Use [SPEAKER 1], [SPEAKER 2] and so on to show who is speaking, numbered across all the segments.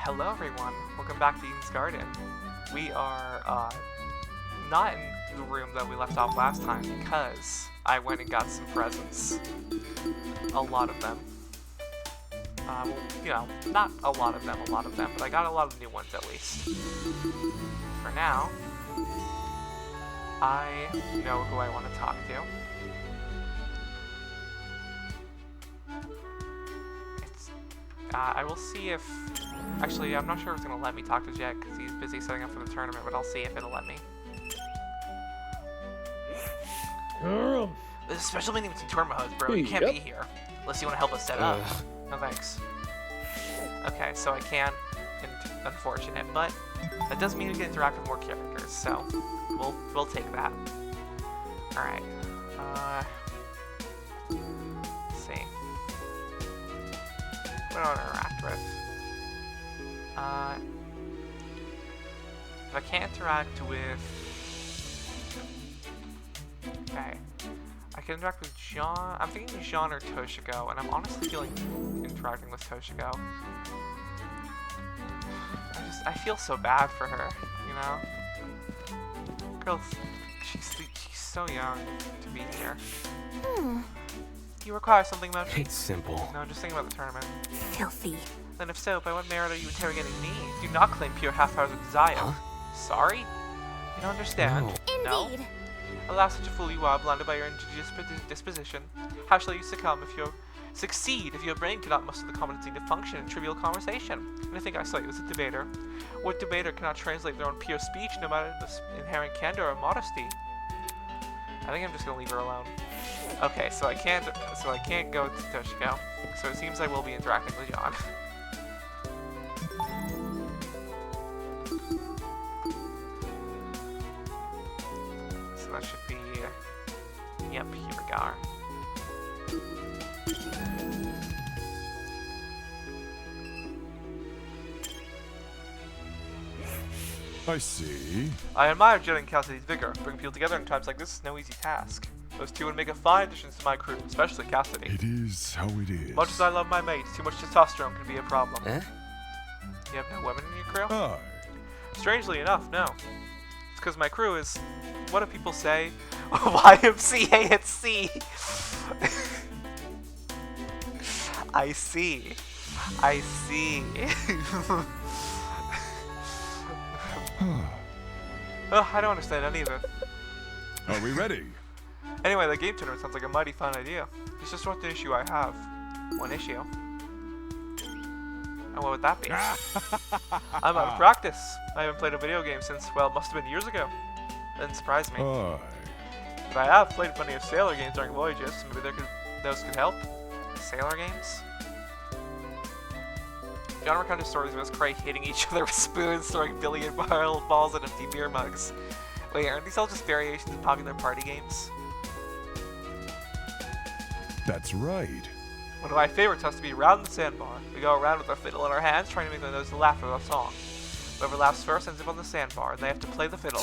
[SPEAKER 1] Hello everyone, welcome back to Eden's Garden. We are not in the room that we left off last time because I went and got some presents. A lot of them. Well, you know, not a lot of them, but I got a lot of new ones at least. For now, I know who I want to talk to. I will see if... Actually, I'm not sure if it's going to let me talk to Jet because he's busy setting up for the tournament, but I'll see if it'll let me. This is a special meeting between tournament hosts, bro. You can't be here. Unless you want to help us set up. No thanks. Okay, so I can. Unfortunate, but that doesn't mean we can interact with more characters, so we'll take that. Alright. Let's see. What do I want to interact with? If I can't interact with... Okay. I can interact with John. I'm thinking John or Toshiko, and I'm honestly feeling interacting with Toshiko. I feel so bad for her, you know? Girl, she's so young to be here. Do you require something about...
[SPEAKER 2] It's simple.
[SPEAKER 1] No, just thinking about the tournament.
[SPEAKER 3] Filthy.
[SPEAKER 1] Then if so, by what merit are you interrogating me? Do not claim pure half powers of desire.
[SPEAKER 2] Huh?
[SPEAKER 1] Sorry? You don't understand?
[SPEAKER 2] No.
[SPEAKER 3] Indeed.
[SPEAKER 1] Alas, such a fool you are, blinded by your indigenous disposition. How shall you succeed if your brain cannot muster the competency to function in trivial conversation? And I think I saw you as a debater. What debater cannot translate their own pure speech, no matter the inherent candor or modesty? I think I'm just gonna leave her alone. Okay, so I can't go to Toshiko. So it seems I will be interacting with John. So that should be... Yep, here we go.
[SPEAKER 4] I see.
[SPEAKER 1] I admire Jet and Cassidy's vigor. Bringing people together in times like this is no easy task. Those two would make a fine additions to my crew, especially Cassidy.
[SPEAKER 4] It is how it is.
[SPEAKER 1] Much as I love my mates, too much testosterone can be a problem.
[SPEAKER 2] Eh?
[SPEAKER 1] You have no women in your crew?
[SPEAKER 4] Aye.
[SPEAKER 1] Strangely enough, no. It's because my crew is, what do people say? YMCA at sea. I see. I see. I don't understand any of it.
[SPEAKER 4] Are we ready?
[SPEAKER 1] Anyway, the game tournament sounds like a mighty fun idea. It's just what the issue I have. One issue. And what would that be? I'm out of practice. I haven't played a video game since, well, it must have been years ago. That didn't surprise me.
[SPEAKER 4] Aye.
[SPEAKER 1] But I have played plenty of sailor games during voyages, so maybe those could help. Sailor games? John recounted stories of his Cray hitting each other with spoons, throwing billiard balls at empty beer mugs. Wait, aren't these all just variations of popular party games?
[SPEAKER 4] That's right.
[SPEAKER 1] One of my favorites has to be Round the Sandbar. We go around with our fiddle in our hands, trying to make the noise laugh with our song. Whoever laughs first ends up on the sandbar, and they have to play the fiddle.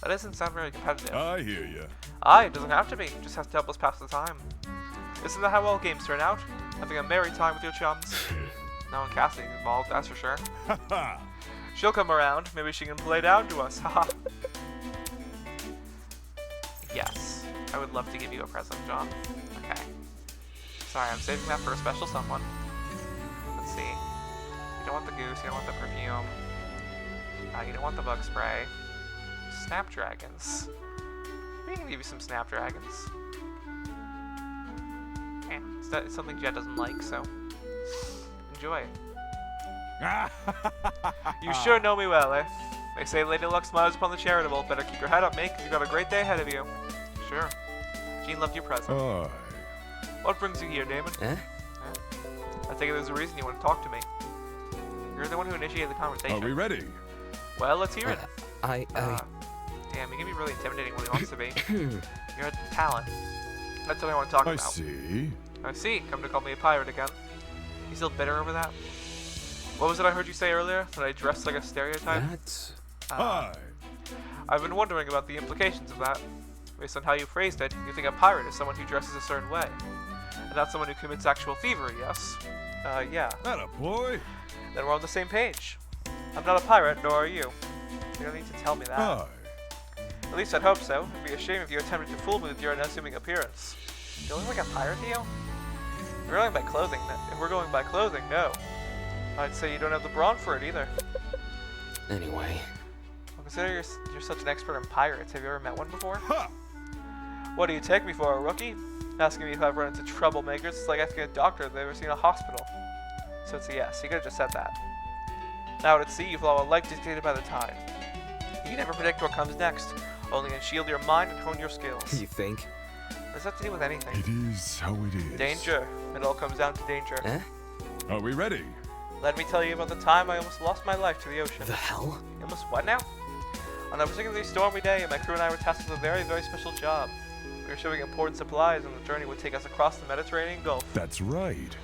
[SPEAKER 1] That doesn't sound very competitive.
[SPEAKER 4] I hear ya.
[SPEAKER 1] Aye, it doesn't have to be. It just has to help us pass the time. Isn't that how all games turn out? Having a merry time with your chums? No one Cassidy's involved, that's for sure.
[SPEAKER 4] Ha
[SPEAKER 1] She'll come around. Maybe she can play down to us. Haha. Yes. I would love to give you a present, John. Okay. Sorry, I'm saving that for a special someone. Let's see. You don't want the goose, you don't want the perfume. You don't want the bug spray. Snapdragons. We can give you some snapdragons. Yeah, it's something Jet doesn't like, so enjoy. You sure know me well, eh? They say Lady Luck smiles upon the charitable. Better keep your head up, mate, because you've got a great day ahead of you. Sure. Jean loved your present.
[SPEAKER 4] Aye.
[SPEAKER 1] What brings you here, Damon?
[SPEAKER 2] Eh?
[SPEAKER 1] I think there's a reason you want to talk to me. You're the one who initiated the conversation.
[SPEAKER 4] Are we ready?
[SPEAKER 1] Well, let's hear it.
[SPEAKER 2] I
[SPEAKER 1] Damn, he can be really intimidating when he wants to be. You're a talent. That's what I want to talk
[SPEAKER 4] I
[SPEAKER 1] about.
[SPEAKER 4] see.
[SPEAKER 1] I see. Come to call me a pirate again. You still bitter over that? What was it I heard you say earlier? That I dressed like a stereotype?
[SPEAKER 2] That's...
[SPEAKER 4] Aye.
[SPEAKER 1] I've been wondering about the implications of that. Based on how you phrased it, you think a pirate is someone who dresses a certain way. And not someone who commits actual thievery, yes? Yeah.
[SPEAKER 4] Atta boy.
[SPEAKER 1] Then we're on the same page. I'm not a pirate, nor are you. You don't need to tell me that.
[SPEAKER 4] Aye.
[SPEAKER 1] At least I'd hope so. It'd be a shame if you attempted to fool me with your unassuming appearance. Do I look like a pirate to you? If we're going by clothing, no. I'd say you don't have the brawn for it either.
[SPEAKER 2] Anyway.
[SPEAKER 1] Well, consider you're such an expert in pirates. Have you ever met one before?
[SPEAKER 4] Ha!
[SPEAKER 1] What do you take me for, a rookie? Asking me if I've run into troublemakers is like asking a doctor if they've ever seen a hospital. So it's a yes. You could have just said that. Now at sea, you follow a life dictated by the tide. You can never predict what comes next. Only unshield your mind and hone your skills.
[SPEAKER 2] You think?
[SPEAKER 1] What does that have to do with anything?
[SPEAKER 4] It is how it is.
[SPEAKER 1] Danger. It all comes down to danger.
[SPEAKER 2] Eh?
[SPEAKER 4] Are we ready?
[SPEAKER 1] Let me tell you about the time I almost lost my life to the ocean.
[SPEAKER 2] The hell?
[SPEAKER 1] You almost what now? On a particularly stormy day, my crew and I were tasked with a very, very special job. We were shipping important supplies, and the journey would take us across the Mediterranean Gulf.
[SPEAKER 4] That's right.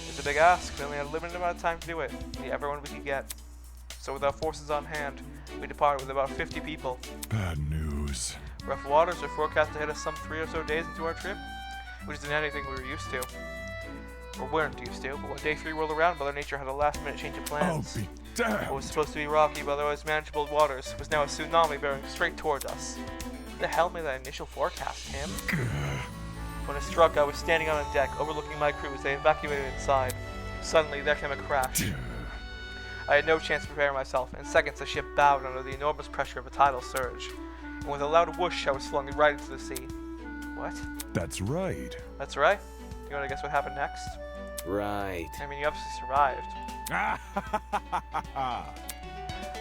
[SPEAKER 1] It's a big ask. We only had a limited amount of time to do it. We need everyone we could get. So with our forces on hand, we departed with about 50 people.
[SPEAKER 4] Bad news.
[SPEAKER 1] Rough waters are forecast to hit us some 3 or so days into our trip, which isn't anything we were used to. Or weren't used to, but when day 3 rolled around, Mother Nature had a last-minute change of
[SPEAKER 4] I'll
[SPEAKER 1] plans.
[SPEAKER 4] be
[SPEAKER 1] What was
[SPEAKER 4] damned.
[SPEAKER 1] supposed to be rocky but otherwise manageable waters was now a tsunami bearing straight towards us. Who the hell made that initial forecast, Tim? When it struck, I was standing on a deck overlooking my crew as they evacuated inside. Suddenly, there came a crash. I had no chance to prepare myself. In seconds, the ship bowed under the enormous pressure of a tidal surge. And with a loud whoosh, I was flung right into the sea. What?
[SPEAKER 4] That's right.
[SPEAKER 1] That's right. You want to guess what happened next?
[SPEAKER 2] Right.
[SPEAKER 1] I mean, you obviously survived.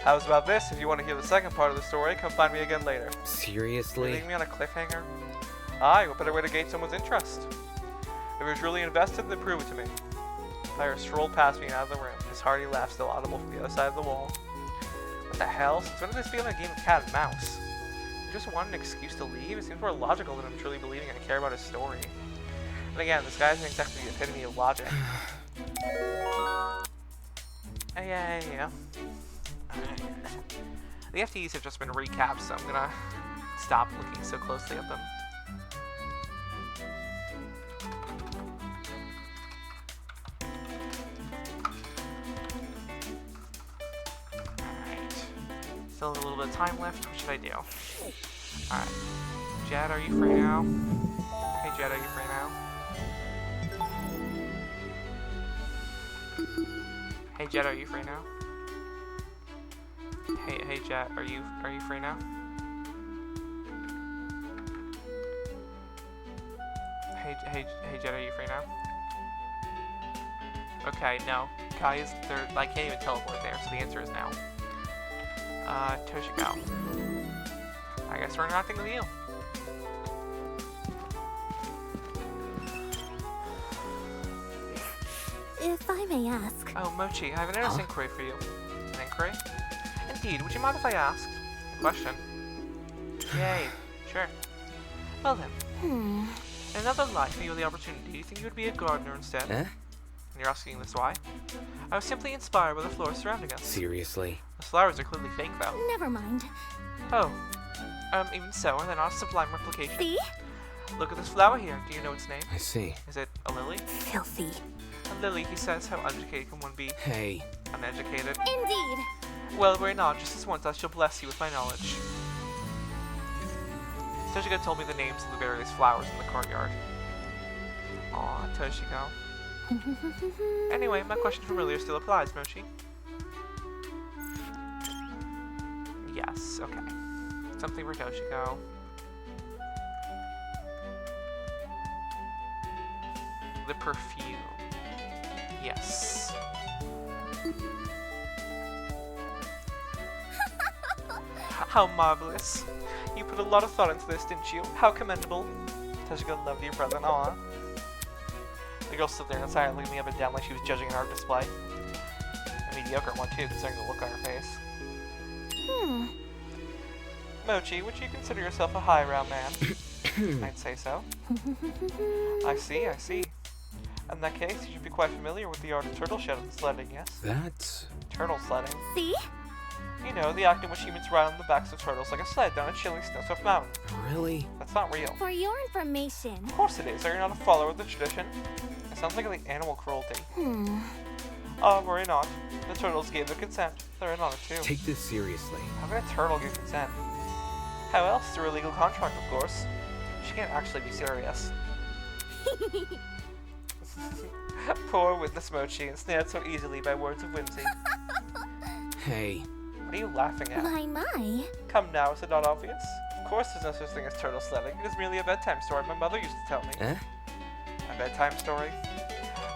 [SPEAKER 1] How's about this? If you want to hear the second part of the story, come find me again later.
[SPEAKER 2] Seriously?
[SPEAKER 1] Leaving me on a cliffhanger? Aye, what better way to gauge someone's interest? If you're truly invested, then prove it to me. Pyre strolled past me and out of the room, his hearty laugh still audible from the other side of the wall. What the hell? Since when did this feel like a game of cat and mouse? You just want an excuse to leave? It seems more logical than I'm truly believing I care about his story. And again, this guy isn't exactly the epitome of logic. Yeah. The FTEs have just been recapped, so I'm gonna stop looking so closely at them. Alright. Still have a little bit of time left. What should I do? Alright. Jed, are you free now? Hey, Jed, are you free now? Hey, Jed, are you free now? Hey, Jed, are you free now? Hey, Jed, are you free now? Okay, no. Guys, I can't even teleport there, so the answer is no. Toshiko. I guess we're interacting with you.
[SPEAKER 3] If I may ask.
[SPEAKER 1] Oh, Mochi, I have an innocent inquiry for you. An inquiry? Indeed, would you mind if I asked? A question. Yay, sure. Well then. In another life, if you had the opportunity, do you think you would be a gardener instead?
[SPEAKER 2] Eh?
[SPEAKER 1] And you're asking this why? I was simply inspired by the flora surrounding us.
[SPEAKER 2] Seriously?
[SPEAKER 1] The flowers are clearly fake, though.
[SPEAKER 3] Never mind.
[SPEAKER 1] Oh. Even so, they're not a sublime replication.
[SPEAKER 3] See?
[SPEAKER 1] Look at this flower here. Do you know its name?
[SPEAKER 2] I see.
[SPEAKER 1] Is it a lily?
[SPEAKER 3] Filthy.
[SPEAKER 1] A lily, he says. How uneducated can one be?
[SPEAKER 2] Hey.
[SPEAKER 1] Uneducated?
[SPEAKER 3] Indeed.
[SPEAKER 1] Well, we're not. Just as once I shall bless you with my knowledge. Toshiko told me the names of the various flowers in the courtyard. Aw, Toshiko. Anyway, my question from earlier still applies, Mochi. Yes, okay. Something for Toshiko. The perfume. Yes. How marvelous. You put a lot of thought into this, didn't you? How commendable. Toshiko loved your present. Aw. The girl stood there and silently looking me up and down like she was judging an art display. A mediocre one too, considering the look on her face. Mochi, would you consider yourself a highbrow man? I'd say so. I see. In that case, you should be quite familiar with the art of turtle sledding, yes?
[SPEAKER 2] That's...
[SPEAKER 1] Turtle sledding.
[SPEAKER 3] See?
[SPEAKER 1] You know, the act in which humans ride on the backs of turtles like a sled down a chilly snow-swept mountain.
[SPEAKER 2] Really?
[SPEAKER 1] That's not real.
[SPEAKER 3] For your information.
[SPEAKER 1] Of course it is. Are you not a follower of the tradition? It sounds like animal cruelty. Worry not. The turtles gave their consent. They're in on it too.
[SPEAKER 2] Take this seriously.
[SPEAKER 1] How can a turtle give consent? How else? Through a legal contract, of course. She can't actually be serious. Poor witness Mochi, ensnared so easily by words of whimsy.
[SPEAKER 2] Hey.
[SPEAKER 1] What are you laughing at?
[SPEAKER 3] My.
[SPEAKER 1] Come now, is it not obvious? Of course there's no such thing as turtle sledding. It is merely a bedtime story my mother used to tell me.
[SPEAKER 2] Eh?
[SPEAKER 1] A bedtime story?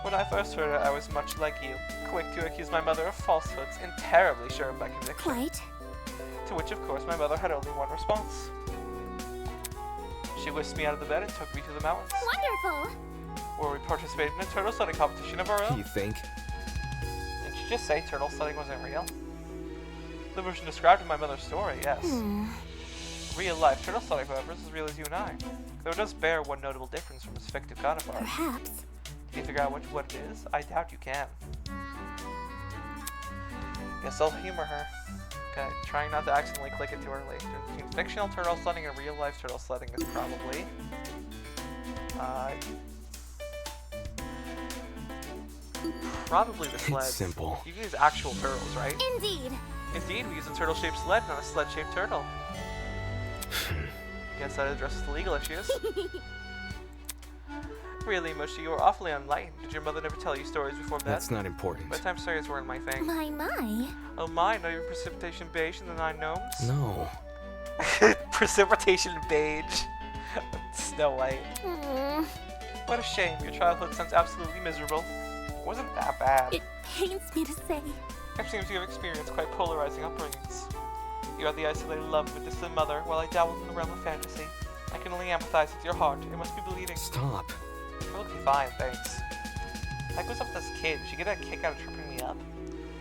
[SPEAKER 1] When I first heard it, I was much like you, quick to accuse my mother of falsehoods and terribly sure of my conviction.
[SPEAKER 3] Quite.
[SPEAKER 1] To which, of course, my mother had only one response. She whisked me out of the bed and took me to the mountains,
[SPEAKER 3] Wonderful.
[SPEAKER 1] where we participated in a turtle sledding competition of our own.
[SPEAKER 2] You think?
[SPEAKER 1] Didn't she just say turtle sledding wasn't real? The version described in my mother's story, yes. Real life turtle sledding, however, is as real as you and I, though it does bear one notable difference from its fictive counterpart.
[SPEAKER 3] Perhaps.
[SPEAKER 1] Can you figure out what it is? I doubt you can. Guess I'll humor her. Okay, trying not to accidentally click it too early. Between fictional turtle sledding and real life turtle sledding is probably... probably the sleds.
[SPEAKER 2] It's simple.
[SPEAKER 1] You can use actual turtles, right?
[SPEAKER 3] Indeed.
[SPEAKER 1] Indeed, we use a turtle-shaped sled, not a sled-shaped turtle. Guess that addresses the legal issues. Really, Mochi, you are awfully unenlightened. Did your mother never tell you stories before bed?
[SPEAKER 2] That's not important.
[SPEAKER 1] Bedtime stories weren't my thing.
[SPEAKER 3] My.
[SPEAKER 1] Oh my, know your precipitation beige and the 9 gnomes?
[SPEAKER 2] No.
[SPEAKER 1] Precipitation beige. Snow White. What a shame, your childhood sounds absolutely miserable. It wasn't that bad.
[SPEAKER 3] It pains me to say.
[SPEAKER 1] It seems you have experienced quite polarizing upbringings. You had the isolated love of a distant mother, while I dabbled in the realm of fantasy. I can only empathize with your heart. It must be bleeding.
[SPEAKER 2] Stop.
[SPEAKER 1] You're looking fine, thanks. Like, what's up with this kid? Did she get a kick out of tripping me up?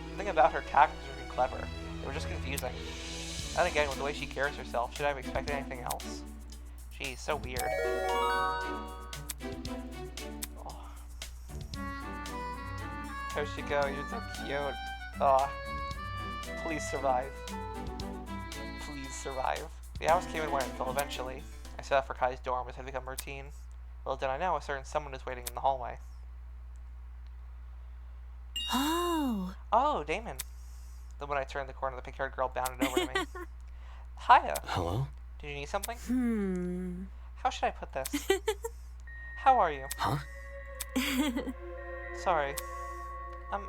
[SPEAKER 1] Something about her tactics were even clever. They were just confusing. And again, with the way she carries herself, should I have expected anything else? Geez, so weird. Oh. There she go, you're so cute. Aw. Please survive. Please survive. The hours came and went until eventually I set out for Kai's dorm, which had become routine. Little did I know, a certain someone is waiting in the hallway.
[SPEAKER 3] Oh.
[SPEAKER 1] Oh, Damon. Then when I turned the corner, the pink-haired girl bounded over to me. Hiya.
[SPEAKER 2] Hello?
[SPEAKER 1] Did you need something?
[SPEAKER 3] Hmm.
[SPEAKER 1] How should I put this? How are you?
[SPEAKER 2] Huh?
[SPEAKER 1] Sorry.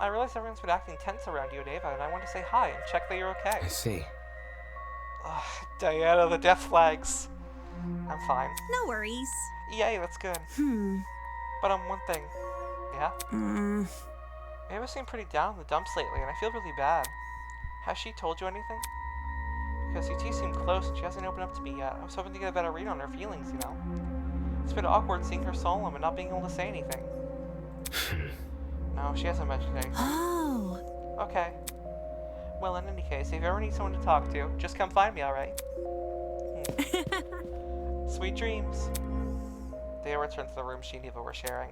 [SPEAKER 1] I realize everyone's been acting tense around you and Ava, and I want to say hi and check that you're okay.
[SPEAKER 2] I see.
[SPEAKER 1] Ugh, Diana, the death flags. I'm fine.
[SPEAKER 3] No worries.
[SPEAKER 1] Yay, that's good. But one thing. Yeah? Ava seemed pretty down in the dumps lately, and I feel really bad. Has she told you anything? Because UT seemed close, and she hasn't opened up to me yet. I was hoping to get a better read on her feelings, you know? It's been awkward seeing her solemn and not being able to say anything. No, she hasn't mentioned anything.
[SPEAKER 3] Oh.
[SPEAKER 1] Okay. Well, in any case, if you ever need someone to talk to, just come find me, alright? Sweet dreams. Dea returned to the room she and Eva were sharing.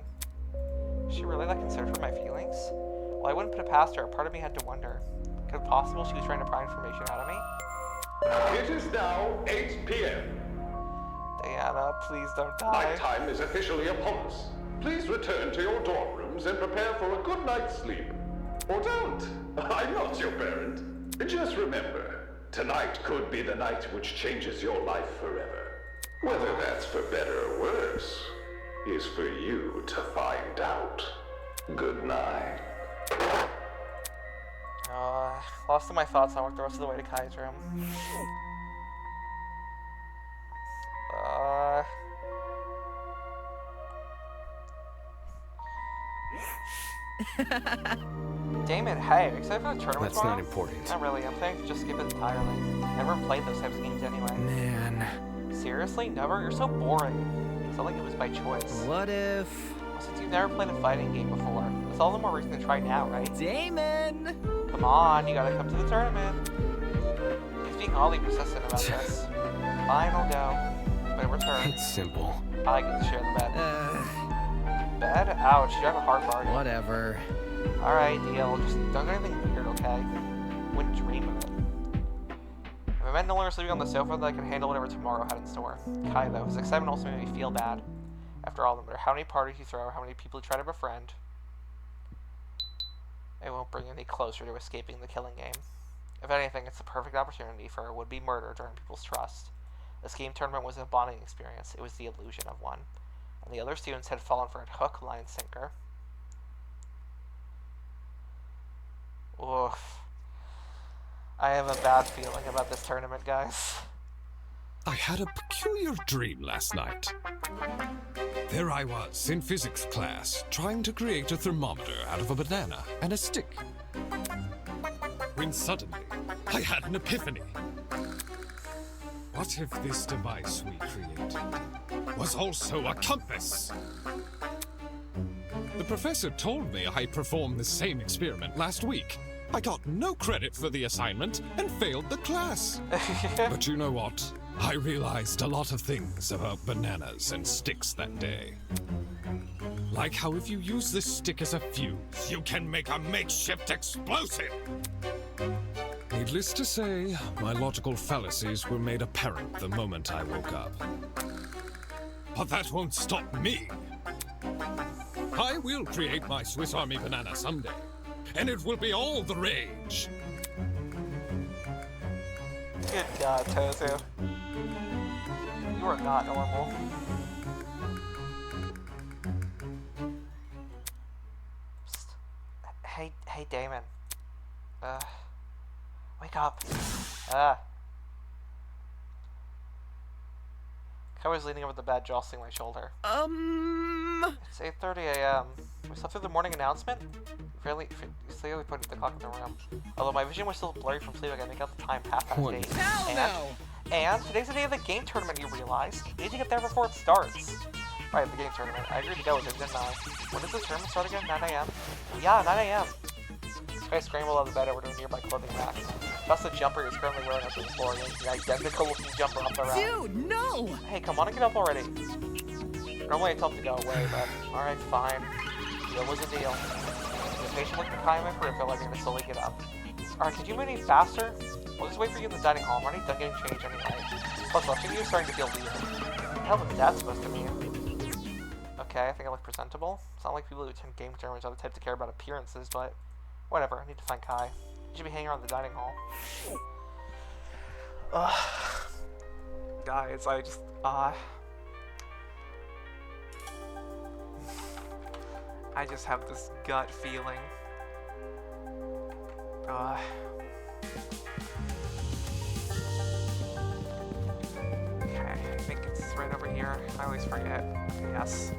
[SPEAKER 1] Is she really that concerned for my feelings? Well, I wouldn't put it past her. A part of me had to wonder. Could it be possible she was trying to pry information out of me?
[SPEAKER 5] It is now 8 p.m.
[SPEAKER 1] Diana, please don't die.
[SPEAKER 5] Nighttime is officially upon us. Please return to your dorm rooms and prepare for a good night's sleep. Or don't. I'm not your parent. Just remember, tonight could be the night which changes your life forever. Whether that's for better or worse is for you to find out. Good night.
[SPEAKER 1] Lost in my thoughts, I walked the rest of the way to Kai's room. Damon, hey, except for the tournament
[SPEAKER 2] That's
[SPEAKER 1] tomorrow?
[SPEAKER 2] not important.
[SPEAKER 1] Not really, I'm planning to just skip it entirely. Never played those types of games anyway.
[SPEAKER 2] Man.
[SPEAKER 1] Seriously? Never? You're so boring. It's not like it was by choice.
[SPEAKER 2] What if...
[SPEAKER 1] Well, since you've never played a fighting game before, it's all the more reason to try now, right?
[SPEAKER 2] Damon!
[SPEAKER 1] Come on, you gotta come to the tournament. He's being oddly persistent about this. Fine, I'll go. But in return,
[SPEAKER 2] It's simple.
[SPEAKER 1] I get to share the bed. Bed? Ouch, you have a heart bargain.
[SPEAKER 2] Whatever.
[SPEAKER 1] Alright, deal. Just don't do anything weird, okay? Wouldn't dream of it. If I meant no longer sleeping on the sofa, then I can handle whatever tomorrow had in store. Kai, though, his excitement also made me feel bad. After all, no matter how many parties you throw, how many people you try to befriend, it won't bring you any closer to escaping the killing game. If anything, it's the perfect opportunity for a would-be murder to earn people's trust. This game tournament was a bonding experience. It was the illusion of one. And the other students had fallen for it hook, line, sinker. Oof. I have a bad feeling about this tournament, guys.
[SPEAKER 6] I had a peculiar dream last night. There I was, in physics class, trying to create a thermometer out of a banana and a stick. When suddenly, I had an epiphany. What if this device we created was also a compass? The professor told me I performed the same experiment last week. I got no credit for the assignment and failed the class. But you know what? I realized a lot of things about bananas and sticks that day. Like how if you use this stick as a fuse, you can make a makeshift explosive. Needless to say, my logical fallacies were made apparent the moment I woke up. But that won't stop me. I will create my Swiss Army banana someday, and it will be all the rage.
[SPEAKER 1] Good God, Tozu. You are not normal. Psst. Hey, Damon. Wake up. I was leaning over the bed, jostling my shoulder. It's 8:30 a.m. We slept through the morning announcement? You clearly put the clock in the room. Although my vision was still blurry from sleep, I could make out the time past that date. And today's the day of the game tournament, you realize. You need to get there before it starts. Right, the game tournament. I agreed to go with it, didn't I? When does the tournament start again? 9 a.m.? Yeah, 9 a.m. I scrambled out of the bed over to a nearby clothing rack. That's the jumper he was currently wearing up to the floor. The identical looking jumper off the rack.
[SPEAKER 3] Dude, no!
[SPEAKER 1] Hey, come on and get up already. Normally I tell him to go away, but alright, fine. Deal was a deal. The patient looked behind my peripheral, I mean to slowly get up. Alright, could you move any faster? We'll just wait for you in the dining hall. I'm already done getting changed anyway. Plus, watching you is starting to feel weird. What the hell is that supposed to mean? Okay, I think I look presentable. It's not like people who attend game tournaments are the type to care about appearances, but whatever, I need to find Kai. He should be hanging around the dining hall. Guys, I just have this gut feeling. Okay, I think it's right over here. I always forget. Okay, yes.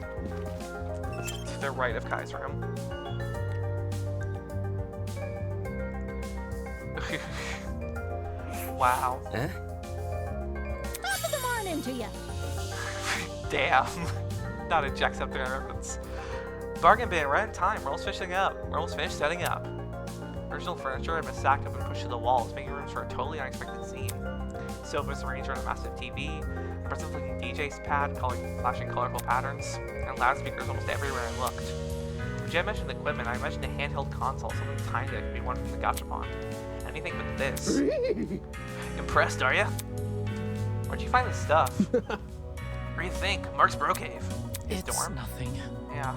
[SPEAKER 1] To the right of Kai's room. Wow.
[SPEAKER 3] Top of the morning to you.
[SPEAKER 1] Damn. Not a Jacksepticeye reference. Bargain bin, right on time. We're almost finishing up. We're almost finished setting up. Original furniture had been stacked up and pushed to the walls, making rooms for a totally unexpected scene. Sofas arranged around a massive TV, impressive looking DJ's pad flashing colorful patterns, and loudspeakers almost everywhere I looked. When Jen mentioned equipment, I imagined a handheld console, something tiny that could be one from the gachapon. Anything but this. Impressed, are ya? Where'd you find this stuff? What do you think? Mark's Bro Cave. His dorm?
[SPEAKER 2] Nothing.
[SPEAKER 1] Yeah.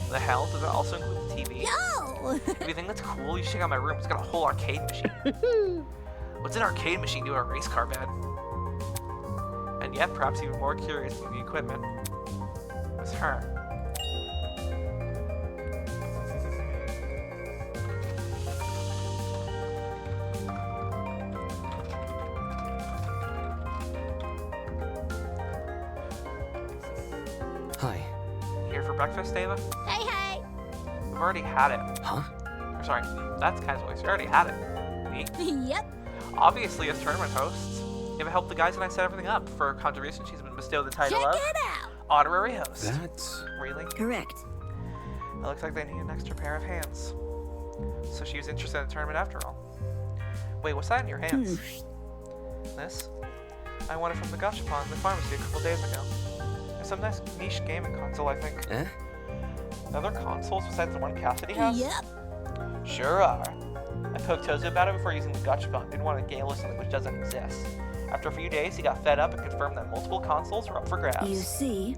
[SPEAKER 1] The hell? Does it also include the TV?
[SPEAKER 3] No!
[SPEAKER 1] If you think that's cool, you should check out my room. It's got a whole arcade machine. What's an arcade machine to a race car bed? And yet, perhaps even more curious than the equipment was her.
[SPEAKER 2] Hi.
[SPEAKER 1] Here for breakfast, Ava?
[SPEAKER 3] Hey, hey!
[SPEAKER 1] We've already had it.
[SPEAKER 2] Huh?
[SPEAKER 1] Or sorry, that's Kai's voice. We already had it. Me?
[SPEAKER 3] Yep.
[SPEAKER 1] Obviously, as tournament hosts, Ava helped the guys and I set everything up. For her contribution, she's been bestowed the title
[SPEAKER 3] Check
[SPEAKER 1] of
[SPEAKER 3] it out!
[SPEAKER 1] honorary host.
[SPEAKER 2] That's...
[SPEAKER 1] Really?
[SPEAKER 3] Correct.
[SPEAKER 1] It looks like they need an extra pair of hands. So she was interested in the tournament after all. Wait, what's that in your hands? This? I won it from the gachapon in the pharmacy a couple days ago. It's some nice niche gaming console, I think.
[SPEAKER 2] Eh?
[SPEAKER 1] Other consoles besides the one Cassidy has?
[SPEAKER 3] Yep.
[SPEAKER 1] Sure are. I poked Tozu about it before using the gachapon. Didn't want to gamble something which doesn't exist. After a few days, he got fed up and confirmed that multiple consoles were up for grabs.
[SPEAKER 3] You see?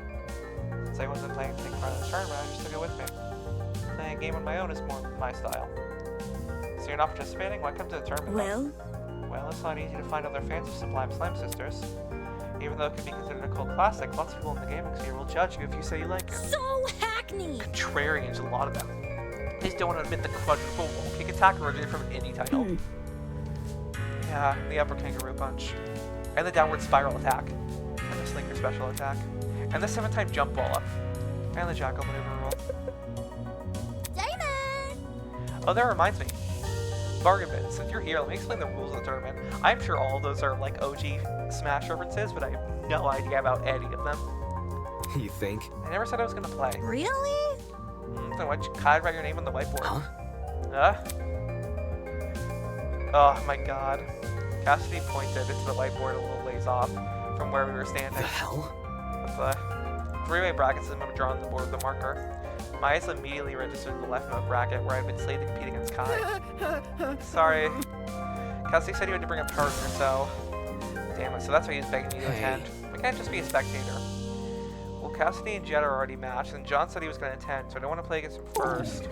[SPEAKER 1] Since I wasn't planning to take part in the tournament, I just took it with me. playing a game on my own is more my style. So you're not participating? Why come to the tournament? Well, it's not easy to find other fans of Sublime Slime Sisters. Even though it could be considered a cult classic, lots of people in the gaming sphere will judge you if you say you like it.
[SPEAKER 3] So hackneyed.
[SPEAKER 1] Contrarians, a lot of them. They just don't want to admit the quadruple wall kick attack originated from an indie title. Yeah, the upper kangaroo punch. And the downward spiral attack. And the slinker special attack. And the 7-time jump ball up. And the jackal maneuver roll.
[SPEAKER 3] Damon!
[SPEAKER 1] Oh, that reminds me. Bargain bin, since you're here, let me explain the rules of the tournament. I'm sure all of those are like OG Smash references, but I have no idea about any of them.
[SPEAKER 2] You think?
[SPEAKER 1] I never said I was gonna play.
[SPEAKER 3] Really?
[SPEAKER 1] Then why'd you write your name on the whiteboard?
[SPEAKER 2] Huh?
[SPEAKER 1] Oh my god. Cassidy pointed into the whiteboard a little ways off from where we were standing.
[SPEAKER 2] The hell?
[SPEAKER 1] With the three-way brackets that have drawn on the board with the marker. My eyes immediately registered the left note bracket where I'd been slated to compete against Kai. Sorry. Cassidy said he had to bring a partner, so... Damn it, so that's why he was begging me to attend. I can't just be a spectator. Well, Cassidy and Jed are already matched, and John said he was going to attend, so I don't want to play against him first.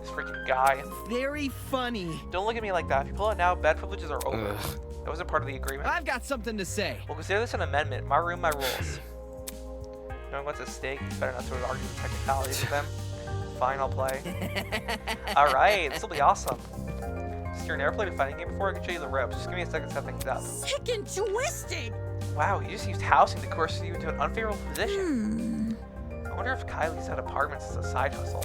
[SPEAKER 1] This freaking guy.
[SPEAKER 7] Very funny.
[SPEAKER 1] Don't look at me like that. If you pull it now, bad privileges are over.
[SPEAKER 2] Ugh.
[SPEAKER 1] That was a part of the agreement.
[SPEAKER 7] I've got something to say.
[SPEAKER 1] Well, consider this an amendment. My room, my rules. Knowing what's at stake, it's better not to argue the technicalities of them. Fine, I'll play. Alright, this will be awesome. So you've never played a fighting game before? I can show you the ropes. Just give me a second to set things up.
[SPEAKER 3] Sick and twisted.
[SPEAKER 1] Wow, you just used housing to coerce you into an unfavorable position. I wonder if Kylie's had apartments as a side hustle.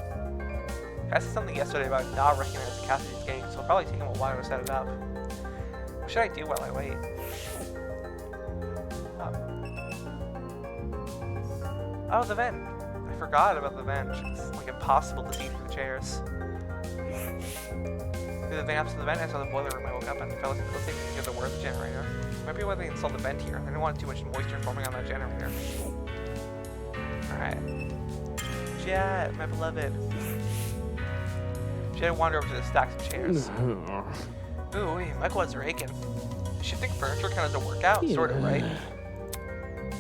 [SPEAKER 1] I said something yesterday about not recognizing Cassidy's game, so it'll probably take him a while to set it up. What should I do while I wait? Oh, the vent. I forgot about the vent. It's like impossible to see through the chairs. Through the vent up to the vent, I saw the boiler room. I woke up and fell asleep near the word generator. Might be why they installed the vent here. I didn't want too much moisture forming on that generator. Alright. Jet, my beloved. Jet wandered over to the stacks of chairs. Ooh, wait, Michael was raking. Shifting furniture kind of does a workout, sort of, right?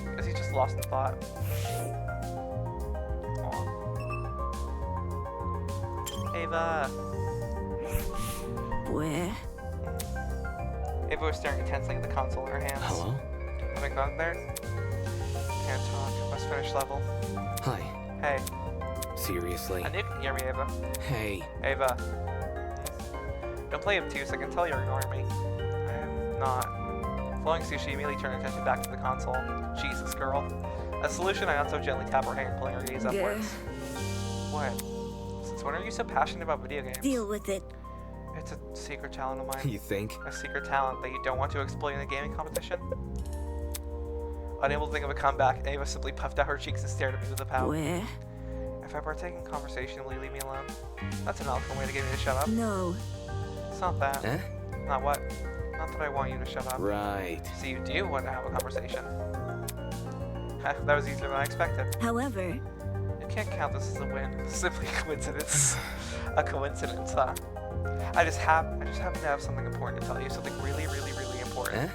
[SPEAKER 1] Because he's just lost in thought. Ava.
[SPEAKER 3] Where?
[SPEAKER 1] Ava was staring intensely at the console in her hands.
[SPEAKER 2] Hello?
[SPEAKER 1] Having gone there? Can't talk. Must finish level.
[SPEAKER 2] Hi.
[SPEAKER 1] Hey.
[SPEAKER 2] Seriously?
[SPEAKER 1] I knew you could hear me, Ava.
[SPEAKER 2] Hey.
[SPEAKER 1] Ava. Don't play obtuse. I can tell you're ignoring me. I'm not. Flowing sushi immediately turned attention back to the console. Jesus, girl. As a solution, I not so gently tap her hand, pulling her gaze upwards. What? Since when are you so passionate about video games?
[SPEAKER 3] Deal with it.
[SPEAKER 1] It's a secret talent of mine.
[SPEAKER 2] You think?
[SPEAKER 1] A secret talent that you don't want to exploit in a gaming competition? Unable to think of a comeback, Ava simply puffed out her cheeks and stared at me with a pout.
[SPEAKER 3] Where?
[SPEAKER 1] If I partake in conversation, will you leave me alone? That's an eloquent way to get me to shut up.
[SPEAKER 3] No.
[SPEAKER 1] It's not that.
[SPEAKER 2] Eh?
[SPEAKER 1] Not what? Not that I want you to shut up.
[SPEAKER 2] Right.
[SPEAKER 1] So you do want to have a conversation. That was easier than I expected.
[SPEAKER 3] However,
[SPEAKER 1] You can't count this as a win. It's simply a coincidence. A coincidence, huh? I just happen to have something important to tell you. Something really, really, really important.
[SPEAKER 2] Eh?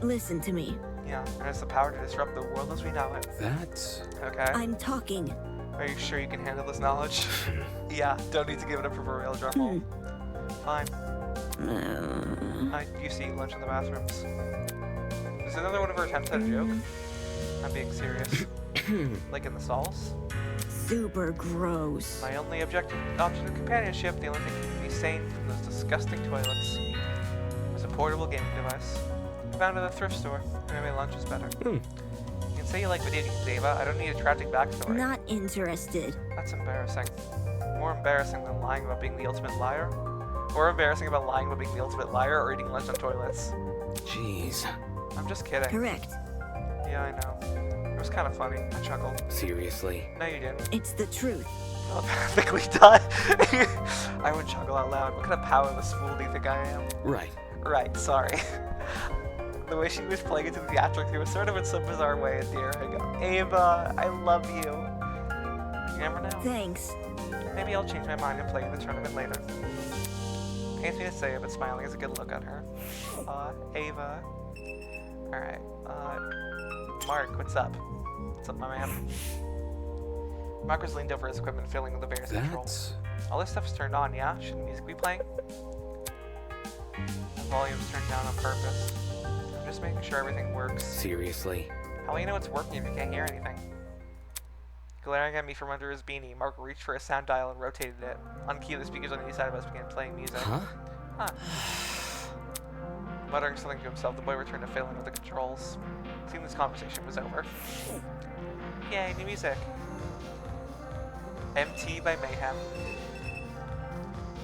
[SPEAKER 3] listen to me.
[SPEAKER 1] Yeah, and it's the power to disrupt the world as we know it.
[SPEAKER 2] That's...
[SPEAKER 1] Okay?
[SPEAKER 3] I'm talking.
[SPEAKER 1] Are you sure you can handle this knowledge? Yeah, don't need to give it a proverbial drum roll. Fine. I used to eat lunch in the bathrooms. Is another one of her attempts at a joke? I'm being serious. Like in the stalls?
[SPEAKER 3] Super gross.
[SPEAKER 1] My only object of companionship, the only thing keeping me sane from those disgusting toilets, was a portable gaming device. I found it at a thrift store. Maybe my lunch is better. You can say you like video games, Ava. I don't need a tragic backstory.
[SPEAKER 3] Not interested.
[SPEAKER 1] That's embarrassing. More embarrassing than lying about being the ultimate liar. Or embarrassing about lying about being the ultimate liar or eating lunch on toilets.
[SPEAKER 2] Jeez.
[SPEAKER 1] I'm just kidding.
[SPEAKER 3] Correct.
[SPEAKER 1] Yeah, I know. It was kind of funny. I chuckled.
[SPEAKER 2] Seriously?
[SPEAKER 1] No, you didn't.
[SPEAKER 3] It's the truth.
[SPEAKER 1] Telepathically die. I would chuckle out loud. What kind of powerless fool do you think I am?
[SPEAKER 2] Right.
[SPEAKER 1] Right, sorry. The way she was playing into the theatrics, it was sort of in some bizarre way endearing. Ava, I love you. You never know.
[SPEAKER 3] Thanks.
[SPEAKER 1] Maybe I'll change my mind and play in the tournament later. Pains me to say it, but smiling is a good look on her. Ava. Alright, Mark, what's up? What's up, my man? Mark was leaned over his equipment, filling with the various controls.
[SPEAKER 2] That's...
[SPEAKER 1] All this stuff's turned on, yeah? Should the music be playing? The volume's turned down on purpose. I'm just making sure everything works.
[SPEAKER 2] Seriously?
[SPEAKER 1] How will you know it's working if you can't hear anything? Glaring at me from under his beanie, Mark reached for a sound dial and rotated it. On key, the speakers on the east side of us began playing music.
[SPEAKER 2] Huh?
[SPEAKER 1] Muttering something to himself, the boy returned to fiddling with the controls. Seeing this conversation was over. Yay, new music. MT by Mayhem.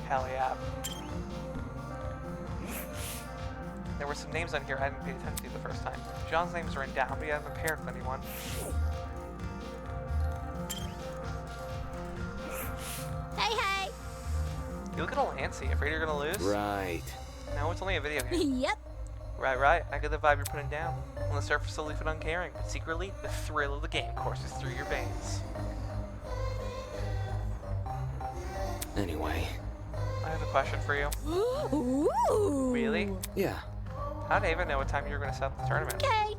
[SPEAKER 1] Hell yeah. There were some names on here I didn't pay attention to the first time. John's name was written down, but he hadn't been paired with anyone.
[SPEAKER 3] Hey, hey!
[SPEAKER 1] You look a little antsy, afraid you're gonna lose?
[SPEAKER 2] Right.
[SPEAKER 1] No, it's only a video game.
[SPEAKER 3] Yep.
[SPEAKER 1] Right, I get the vibe you're putting down. On the surface, aloof and uncaring, but secretly, the thrill of the game courses through your veins.
[SPEAKER 2] Anyway.
[SPEAKER 1] I have a question for you.
[SPEAKER 3] Ooh.
[SPEAKER 1] Really?
[SPEAKER 2] Yeah.
[SPEAKER 1] How did Ava know what time you were going to set up the tournament?
[SPEAKER 3] Okay.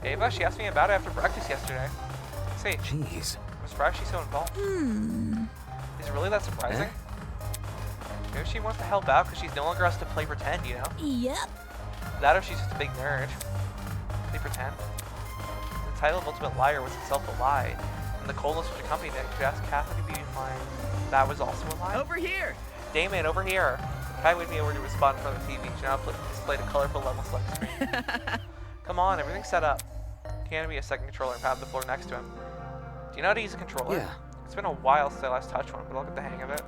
[SPEAKER 1] Ava, she asked me about it after breakfast yesterday. See,
[SPEAKER 2] Jeez.
[SPEAKER 1] I'm surprised she's so involved. Is it really that surprising? Maybe she wants to help out because she's no longer has to play pretend, you know?
[SPEAKER 3] Yep.
[SPEAKER 1] That or she's just a big nerd. Play pretend. The title of Ultimate Liar was itself a lie, and the coldness which accompanied it could ask Catholic to be fine. That was also a lie?
[SPEAKER 7] Over here.
[SPEAKER 1] Damon, over here. Kai waved me over to a spot in front of the TV. She now displayed a colorful level select screen. Come on, everything's set up. Can be a second controller and pad the floor next to him. Do you know how to use a controller?
[SPEAKER 2] Yeah.
[SPEAKER 1] It's been a while since I last touched one, but I'll get the hang of it.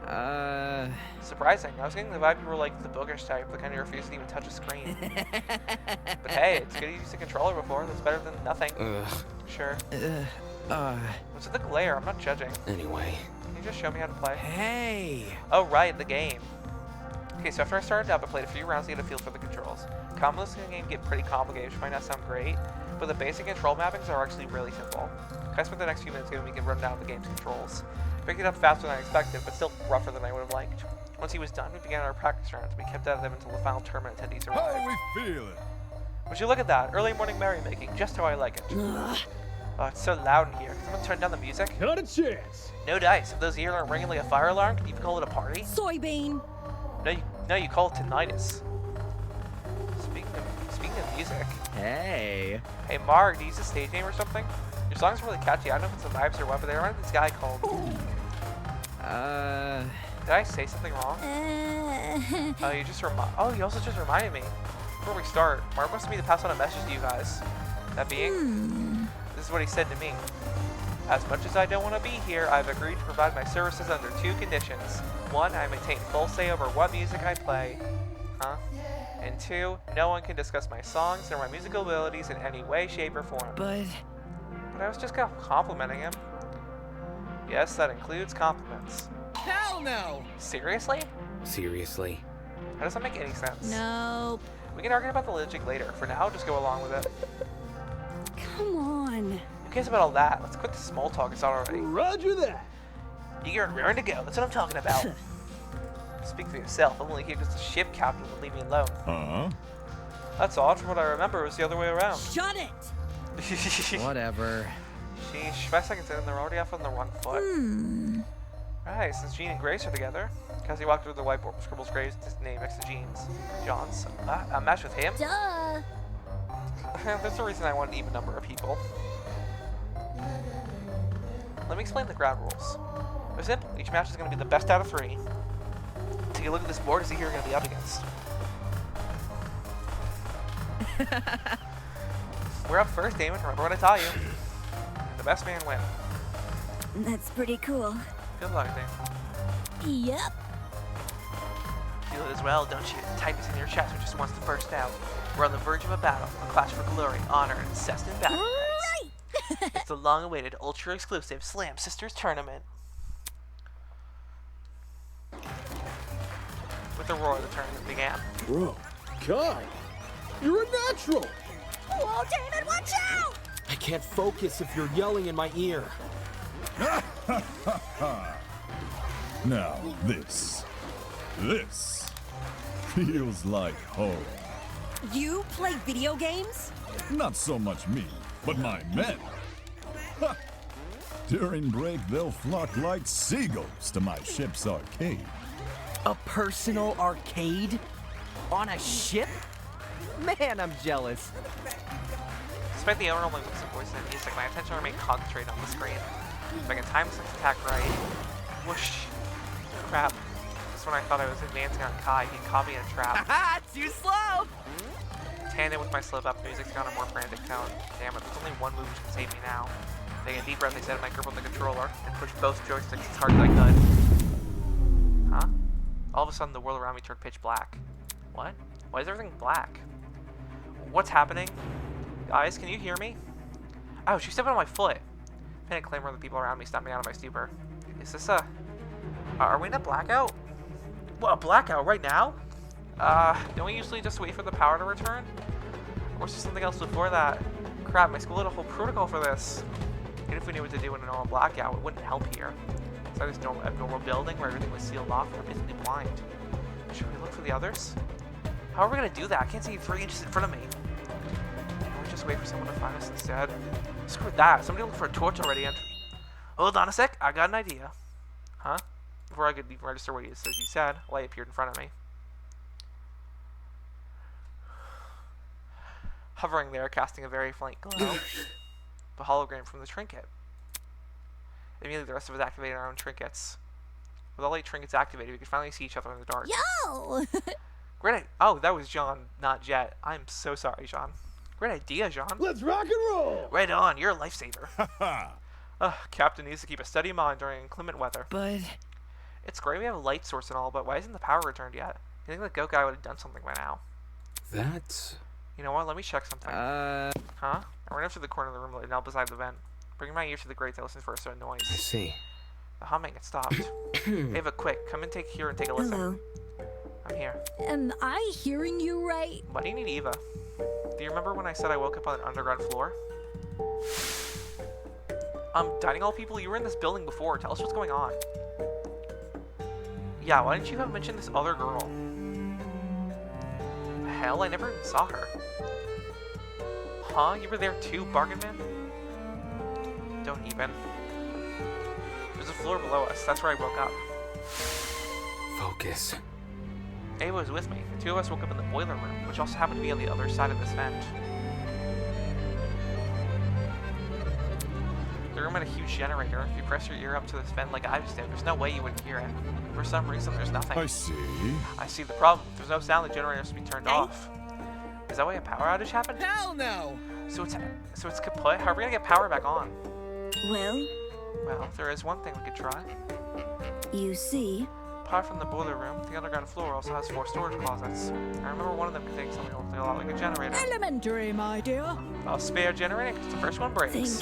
[SPEAKER 1] Surprising. I was getting the vibe you were like the boogish type, the kind who refused to even touch a screen. But hey, it's good you used a controller before. That's better than nothing. Sure. What's with the glare? I'm not judging.
[SPEAKER 2] Anyway.
[SPEAKER 1] Can you just show me how to play?
[SPEAKER 7] Hey.
[SPEAKER 1] Oh, right, the game. Okay, so after I started up, I played a few rounds to get a feel for the controls. Combos in the game get pretty complicated, which might not sound great, but the basic control mappings are actually really simple. I spent the next few minutes giving me a good rundown of the game's controls. Picked it up faster than I expected, but still rougher than I would have liked. Once he was done, we began our practice rounds. We kept at them until the final tournament attendees
[SPEAKER 4] How
[SPEAKER 1] arrived.
[SPEAKER 4] are we feeling?
[SPEAKER 1] Would you look at that? Early morning merrymaking, just how I like it. Oh, it's so loud in here. Can someone turn down the music?
[SPEAKER 8] Not a chance.
[SPEAKER 1] No dice. If those ears aren't ringing like a fire alarm, can you even call it a party?
[SPEAKER 3] Soybean.
[SPEAKER 1] No, you call it tinnitus. Speaking of music.
[SPEAKER 7] Hey.
[SPEAKER 1] Hey, Mark, do you use a stage name or something? Your song's really catchy. I don't know if it's the vibes or what, but they remind me of this guy called... Did I say something wrong? Oh, you also just reminded me. Before we start, Mark wants me to pass on a message to you guys. That being, this is what he said to me. As much as I don't want to be here, I've agreed to provide my services under 2 conditions. 1, I maintain full say over what music I play. And 2, no one can discuss my songs or my musical abilities in any way, shape, or form.
[SPEAKER 7] But
[SPEAKER 1] I was just complimenting him. Yes, that includes compliments.
[SPEAKER 7] hell no.
[SPEAKER 1] Seriously?
[SPEAKER 2] Seriously?
[SPEAKER 1] That doesn't make any sense.
[SPEAKER 3] Nope.
[SPEAKER 1] We can argue about the logic later. For now, just go along with it.
[SPEAKER 3] Come on.
[SPEAKER 1] Who cares about all that? Let's quit the small talk. It's already.
[SPEAKER 8] Roger that.
[SPEAKER 1] Eager and raring to go. That's what I'm talking about. Speak for yourself. I'm only here because the ship captain would leave me alone.
[SPEAKER 4] Huh?
[SPEAKER 1] That's odd. From what I remember, it was the other way around.
[SPEAKER 3] Shut it.
[SPEAKER 7] Whatever.
[SPEAKER 1] Sheesh. 5 seconds in, they're already off on the wrong foot. Right, since Jean and Grace are together. Cassie walked over to the whiteboard, scribbles Grace's name next to Jean's. John's. A match with him?
[SPEAKER 3] Duh.
[SPEAKER 1] There's a reason I want an even number of people. Let me explain the ground rules. They're simple. Each match is going to be the best out of 3. Take a look at this board to see who you're going to be up against. We're up first, Damon. Remember what I taught you. The best man win.
[SPEAKER 3] That's pretty cool.
[SPEAKER 1] Good luck, Damon.
[SPEAKER 3] Yep.
[SPEAKER 1] Feel it as well, don't you? The tightness in your chest which just wants to burst out. We're on the verge of a battle, a clash for glory, honor, and incessant battle.
[SPEAKER 3] Right.
[SPEAKER 1] It's the long-awaited, ultra-exclusive Slam Sisters Tournament. With a roar, the tournament began.
[SPEAKER 8] Bro, Kai, you're a natural.
[SPEAKER 3] Whoa, Damon, watch out!
[SPEAKER 9] I can't focus if you're yelling in my ear.
[SPEAKER 4] Now, this feels like home.
[SPEAKER 3] You play video games?
[SPEAKER 4] Not so much me, but my men. During break, they'll flock like seagulls to my ship's arcade.
[SPEAKER 7] A personal arcade? On a ship? Man, I'm jealous.
[SPEAKER 1] Despite the overwhelming mix of voice and music, my attention remained concentrated on the screen. If I can time this attack right. Whoosh. Crap. Just when I thought I was advancing on Kai, he caught me in a trap.
[SPEAKER 7] Haha, too slow!
[SPEAKER 1] Tandem with my slip-up, music's gone a more frantic tone. Damn it, there's only one move which can save me now. Taking a deep breath, I set my grip on the controller and pushed both joysticks as hard as I could. Huh? All of a sudden, the world around me turned pitch black. What? Why is everything black? What's happening? Guys, can you hear me? Oh, she stepped on my foot. Panic clamor of the people around me snapped me out of my stupor. Is this a... Are we in a blackout? What, a blackout right now? Don't we usually just wait for the power to return? Or was there something else before that? Crap, my school had a whole protocol for this. Even if we knew what to do in a normal blackout, it wouldn't help here. It's like this abnormal building where everything was sealed off and we're basically blind. Should we look for the others? How are we gonna do that? I can't see 3 inches in front of me. Can we just wait for someone to find us instead? Screw that. Somebody look for a torch already and... Hold on a sec. I got an idea. Huh? Before I could even register what he said, a light appeared in front of me. Hovering there, casting a very faint glow. The hologram from the trinket. Immediately, the rest of us activated our own trinkets. With all 8 trinkets activated, we could finally see each other in the dark.
[SPEAKER 3] Yo!
[SPEAKER 1] Great. Oh, that was John, not Jet. I'm so sorry, John. Great idea, John.
[SPEAKER 8] Let's rock and roll!
[SPEAKER 1] Right on. You're a lifesaver. Captain needs to keep a steady mind during inclement weather.
[SPEAKER 7] But...
[SPEAKER 1] It's great we have a light source and all, but why isn't the power returned yet? You think the goat guy would have done something by now?
[SPEAKER 2] That's...
[SPEAKER 1] You know what? Let me check something. Huh? I ran up to the corner of the room now beside the vent. Bringing my ear to the grate to listen for a certain noise.
[SPEAKER 2] I see.
[SPEAKER 1] The humming had stopped. Ava, quick, come and take and take a listen.
[SPEAKER 3] Hello.
[SPEAKER 1] I'm here.
[SPEAKER 3] Am I hearing you right?
[SPEAKER 1] Why do you need Eva? Do you remember when I said I woke up on an underground floor? Dining hall people, you were in this building before. Tell us what's going on. Yeah, why didn't you have mentioned this other girl? Hell, I never even saw her. Huh? You were there too, Bargain Man? Don't even. There's a floor below us. That's where I woke up.
[SPEAKER 2] Focus.
[SPEAKER 1] Ava was with me. The 2 of us woke up in the boiler room, which also happened to be on the other side of this vent. The room had a huge generator. If you press your ear up to this vent like I just did, there's no way you wouldn't hear it. For some reason, there's nothing.
[SPEAKER 4] I see.
[SPEAKER 1] I see the problem. If there's no sound, the generator has to be turned off. Is that why a power outage happened?
[SPEAKER 7] Hell no!
[SPEAKER 1] So it's kaput? How are we gonna get power back on?
[SPEAKER 3] Well,
[SPEAKER 1] Well, there is one thing we could try.
[SPEAKER 3] you see,
[SPEAKER 1] Apart from the boiler room, the underground floor also has 4 storage closets. I remember one of them containing something that looked a lot like a generator.
[SPEAKER 3] elementary, my dear.
[SPEAKER 1] A spare generator, because the first one breaks. If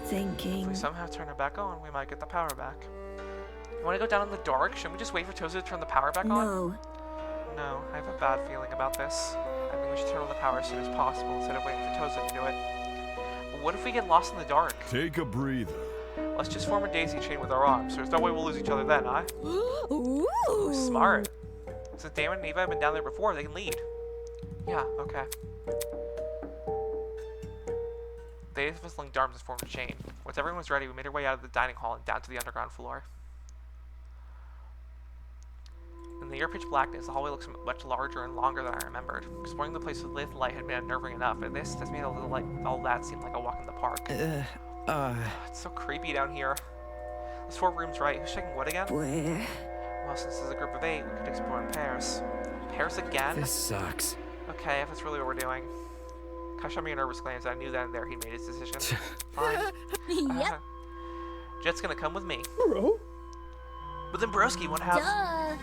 [SPEAKER 3] Thinking.
[SPEAKER 1] we somehow turn it back on, we might get the power back. You want to go down in the dark? Shouldn't we just wait for Toza to turn the power back on?
[SPEAKER 3] No.
[SPEAKER 1] No, I have a bad feeling about this. I think we should turn on the power as soon as possible instead of waiting for Toza to do it. But what if we get lost in the dark?
[SPEAKER 4] Take a breather.
[SPEAKER 1] Let's just form a daisy chain with our arms. There's no way we'll lose each other then, huh?
[SPEAKER 3] Ooh.
[SPEAKER 1] Smart. Since Damon and Eva have been down there before, they can lead. Yeah, okay. The 8 of us linked arms and formed a chain. Once everyone was ready, we made our way out of the dining hall and down to the underground floor. In the near-pitch blackness, the hallway looks much larger and longer than I remembered. Exploring the place with light had been unnerving enough, and this just made all that seem like a walk in the park. It's so creepy down here. There's 4 rooms, right? Who's checking what again?
[SPEAKER 3] Where?
[SPEAKER 1] Well, since there's a group of 8, we could explore in pairs. Pairs again?
[SPEAKER 7] This sucks.
[SPEAKER 1] Okay, if that's really what we're doing. Kai shot me a nervous glance, and I knew then and there he made his decision. Fine.
[SPEAKER 3] Yep.
[SPEAKER 1] Jet's gonna come with me.
[SPEAKER 8] Bro?
[SPEAKER 1] But then Broski won't have...
[SPEAKER 3] Duh.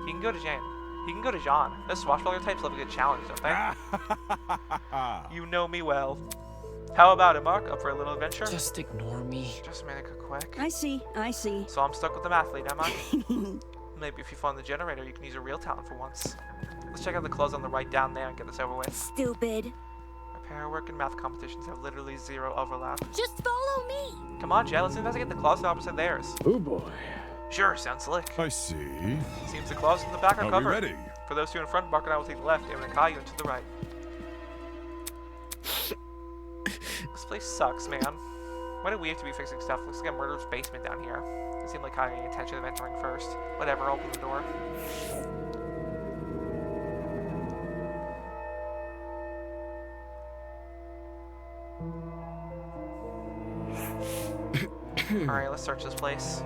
[SPEAKER 1] He can go to Jane. He can go to John. Those swashbuckler types love a good challenge, don't they? You know me well. How about it, Mark? Up for a little adventure?
[SPEAKER 2] Just ignore me.
[SPEAKER 1] Just make it quick.
[SPEAKER 3] I see.
[SPEAKER 1] So I'm stuck with the mathlete, am I? Maybe if you find the generator, you can use a real talent for once. Let's check out the clothes on the right down there and get this over with.
[SPEAKER 3] Stupid.
[SPEAKER 1] Repair work and math competitions have literally 0 overlap.
[SPEAKER 3] Just follow me.
[SPEAKER 1] Come on, Jet, let's investigate the closet opposite theirs.
[SPEAKER 8] Oh boy.
[SPEAKER 1] Sure, sounds slick.
[SPEAKER 4] I see.
[SPEAKER 1] Seems the closet in the back are
[SPEAKER 4] Are we
[SPEAKER 1] covered.
[SPEAKER 4] ready?
[SPEAKER 1] For those 2 in front, Mark and I will take the left, Damon and Kai you to the right. This place sucks, man. Why do we have to be fixing stuff? Looks like a murderer's basement down here. It seemed like I had any intention of entering first. Whatever, open the door. Alright, let's search this place.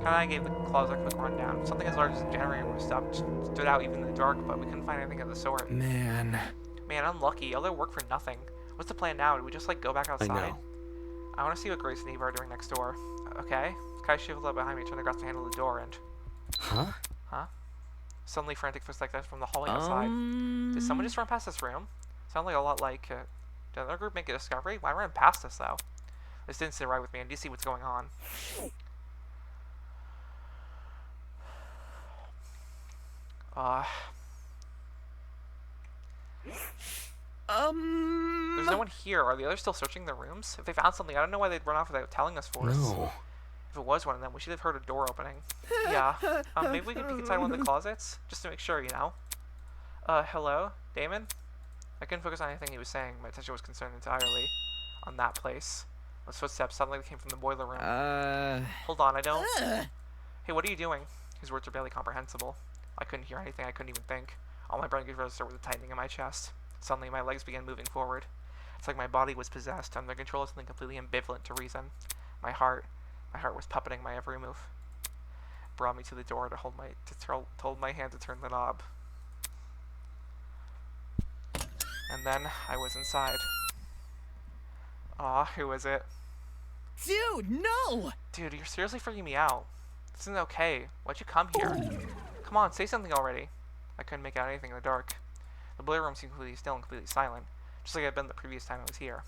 [SPEAKER 1] Kinda gave the closet a quick rundown. Something as large as a generator would have stood out even in the dark, but we couldn't find anything of the sort.
[SPEAKER 2] Man,
[SPEAKER 1] unlucky. All their work for nothing. What's the plan now? Do we just, like, go back outside?
[SPEAKER 2] I know.
[SPEAKER 1] I want to see what Grace and Eva are doing next door. Okay. Kai shiveled up behind me, turned across to handle the door, and...
[SPEAKER 2] Huh?
[SPEAKER 1] Huh? Suddenly frantic footsteps from the hallway outside. Did someone just run past this room? Sounded like a lot like... did another group make a discovery? Why ran past us, though? This didn't sit right with me, and do you see what's going on? There's no one here. Are the others still searching their rooms? If they found something, I don't know why they'd run off without telling us for us.
[SPEAKER 2] No.
[SPEAKER 1] If it was one of them, we should have heard a door opening. Yeah. Maybe we could peek inside one of the closets? Just to make sure, you know? Hello? Damon? I couldn't focus on anything he was saying. My attention was concerned entirely on that place. Those footsteps suddenly came from the boiler room. Hold on, I don't... Hey, what are you doing? His words were barely comprehensible. I couldn't hear anything, I couldn't even think. All my brain could register was a tightening in my chest. Suddenly, my legs began moving forward. It's like my body was possessed, under control of something completely ambivalent to reason. My heart was puppeting my every move. It brought me to the door to hold my hand to turn the knob. And then, I was inside. Aw, who is it?
[SPEAKER 7] Dude, no!
[SPEAKER 1] Dude, you're seriously freaking me out. This isn't okay. Why'd you come here? Come on, say something already. I couldn't make out anything in the dark. The boiler room seemed completely still and completely silent, just like it had been the previous time I was here.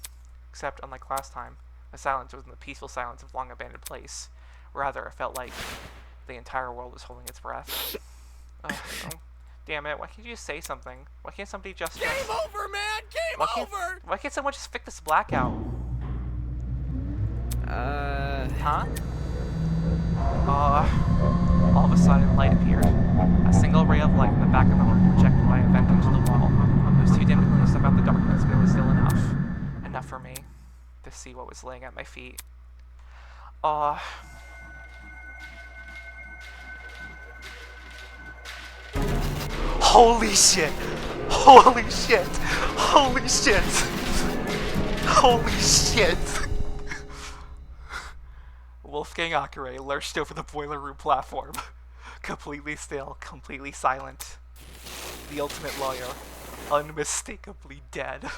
[SPEAKER 1] Except, unlike last time, the silence wasn't the peaceful silence of long-abandoned place. Rather, it felt like the entire world was holding its breath. Oh, damn it, why can't you just say something? Why can't somebody just...
[SPEAKER 7] Game over, man! Game over!
[SPEAKER 1] Why can't someone just fix this blackout? Huh? All of a sudden, light appeared. A single ray of light in the back of the room projected by a vent into the wall. It was too dim to clearly step out the darkness, but it was still enough. Enough for me to see what was laying at my feet. Holy shit! Holy shit! Holy shit! Holy shit! Wolfgang Akere lurched over the boiler room platform. Completely still, completely silent. The ultimate lawyer, unmistakably dead.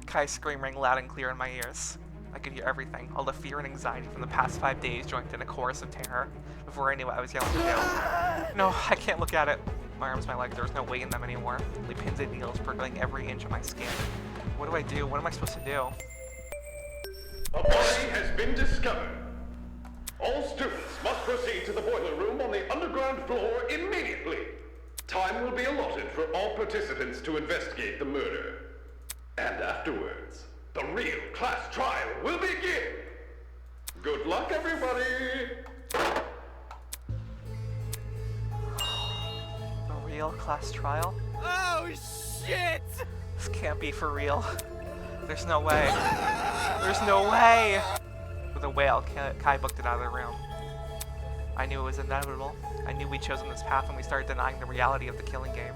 [SPEAKER 1] Kai's scream rang loud and clear in my ears. I could hear everything, all the fear and anxiety from the past 5 days joined in a chorus of terror. Before I knew what I was yelling to do. No, I can't look at it. My arms, my legs, there was no weight in them anymore. Only pins and needles prickling every inch of my skin. What do I do? What am I supposed to do?
[SPEAKER 5] A body has been discovered. All students must proceed to the boiler room on the underground floor immediately. Time will be allotted for all participants to investigate the murder. And afterwards, the real class trial will begin. Good luck, everybody.
[SPEAKER 1] The real class trial?
[SPEAKER 7] Oh, shit!
[SPEAKER 1] This can't be for real. There's no way. There's no way! With a wail, Kai booked it out of the room. I knew it was inevitable. I knew we'd chosen this path when we started denying the reality of the killing game.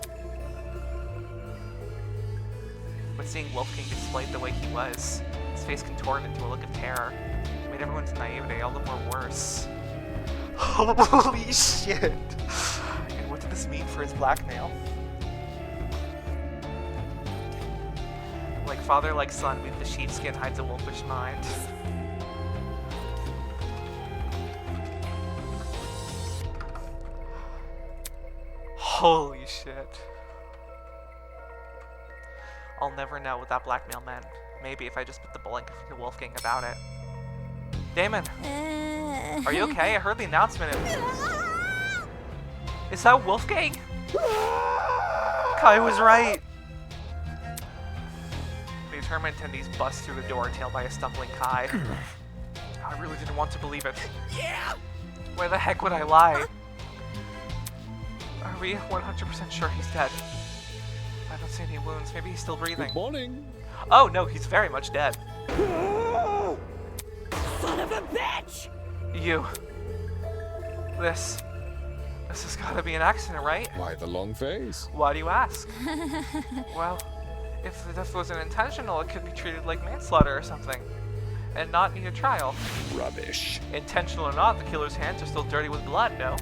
[SPEAKER 1] But seeing Wolfgang displayed the way he was, his face contorted into a look of terror, made everyone's naivety all the more worse. Holy shit! And what did this mean for his blackmail? Like father, like son, beneath the sheepskin hides a wolfish mind. Holy shit. I'll never know what that blackmail meant. Maybe if I just put the blanket to Wolfgang about it. Damon! Are you okay? I heard the announcement. Is that Wolfgang? Kai was right. The determined attendees bust through the door, tailed by a stumbling Kai. I really didn't want to believe it.
[SPEAKER 7] Yeah!
[SPEAKER 1] Where the heck would I lie? Are we 100% sure he's dead? I don't see any wounds. Maybe he's still breathing.
[SPEAKER 8] Good morning.
[SPEAKER 1] Oh no, he's very much dead.
[SPEAKER 7] Son of a bitch!
[SPEAKER 1] You. This has gotta be an accident, right?
[SPEAKER 6] Why the long face?
[SPEAKER 1] Why do you ask? Well, if the death wasn't intentional, it could be treated like manslaughter or something, and not need a trial.
[SPEAKER 6] Rubbish.
[SPEAKER 1] Intentional or not, the killer's hands are still dirty with blood, no?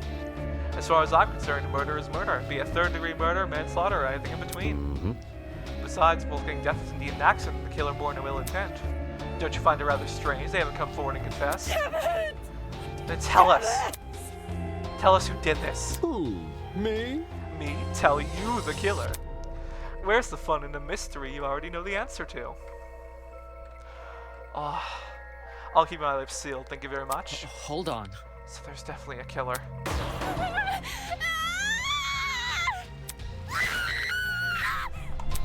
[SPEAKER 1] As far as I'm concerned, murder is murder, be it third-degree murder, manslaughter, or anything in between. Besides, Wolfgang's death is indeed an accident, the killer bore no ill intent. Don't you find it rather strange they haven't come forward and confessed? Then tell us. Tell us who did this.
[SPEAKER 8] Who? Me?
[SPEAKER 1] Me tell you the killer. Where's the fun in the mystery you already know the answer to? Oh, I'll keep my lips sealed, thank you very much.
[SPEAKER 2] Hold on.
[SPEAKER 1] So there's definitely a killer.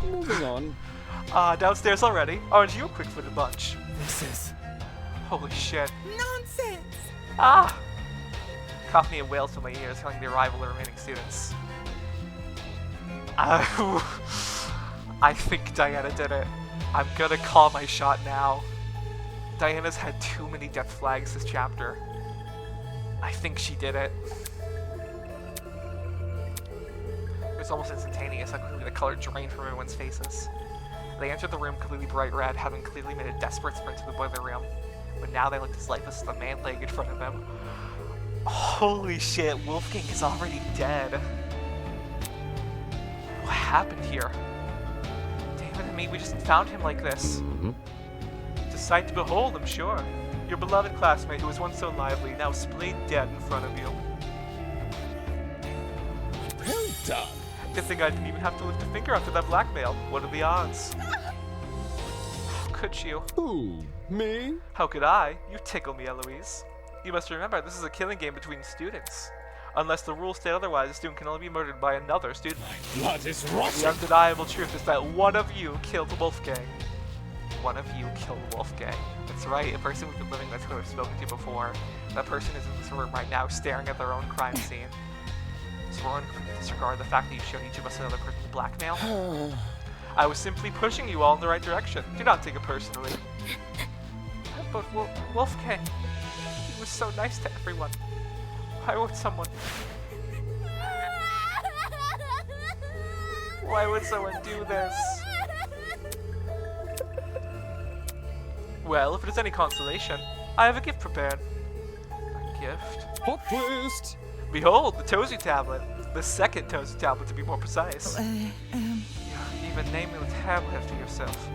[SPEAKER 8] Moving on.
[SPEAKER 1] Downstairs already? Aren't you a quick-footed bunch?
[SPEAKER 2] This is...
[SPEAKER 1] Holy shit.
[SPEAKER 7] Nonsense!
[SPEAKER 1] Ah! Cacophony of wails to my ears, telling the arrival of the remaining students. I think Diana did it. I'm gonna call my shot now. Diana's had too many death flags this chapter. I think she did it. It was almost instantaneous how quickly the color drained from everyone's faces. They entered the room completely bright red, having clearly made a desperate sprint to the boiler room. But now they looked as lifeless as the man laying in front of them. Holy shit, Wolfgang is already dead. What happened here? David and me, we just found him like this. It's a sight to behold, I'm sure. Your beloved classmate who was once so lively, now splayed dead in front of you.
[SPEAKER 8] Well done.
[SPEAKER 1] Good thing I didn't even have to lift a finger after that blackmail. What are the odds? How could you?
[SPEAKER 8] Who? Me?
[SPEAKER 1] How could I? You tickle me, Eloise. You must remember, this is a killing game between students. Unless the rules state otherwise, a student can only be murdered by another student.
[SPEAKER 8] Blood is
[SPEAKER 1] The
[SPEAKER 8] rushing.
[SPEAKER 1] undeniable truth is that one of you killed Wolfgang. One of you killed Wolfgang. That's right, a person we've been living with who I've spoken to before. That person is in this room right now, staring at their own crime scene. So we're going to disregard the fact that you showed each of us another person's blackmail. I was simply pushing you all in the right direction. Do not take it personally. But Wolfgang, he was so nice to everyone. Why would someone... Why would someone do this? Well, if it is any consolation, I have a gift prepared. A gift?
[SPEAKER 8] Hot twist.
[SPEAKER 1] Behold, the Tozu tablet. The second Tozu tablet, to be more precise. You even named the tablet after yourself.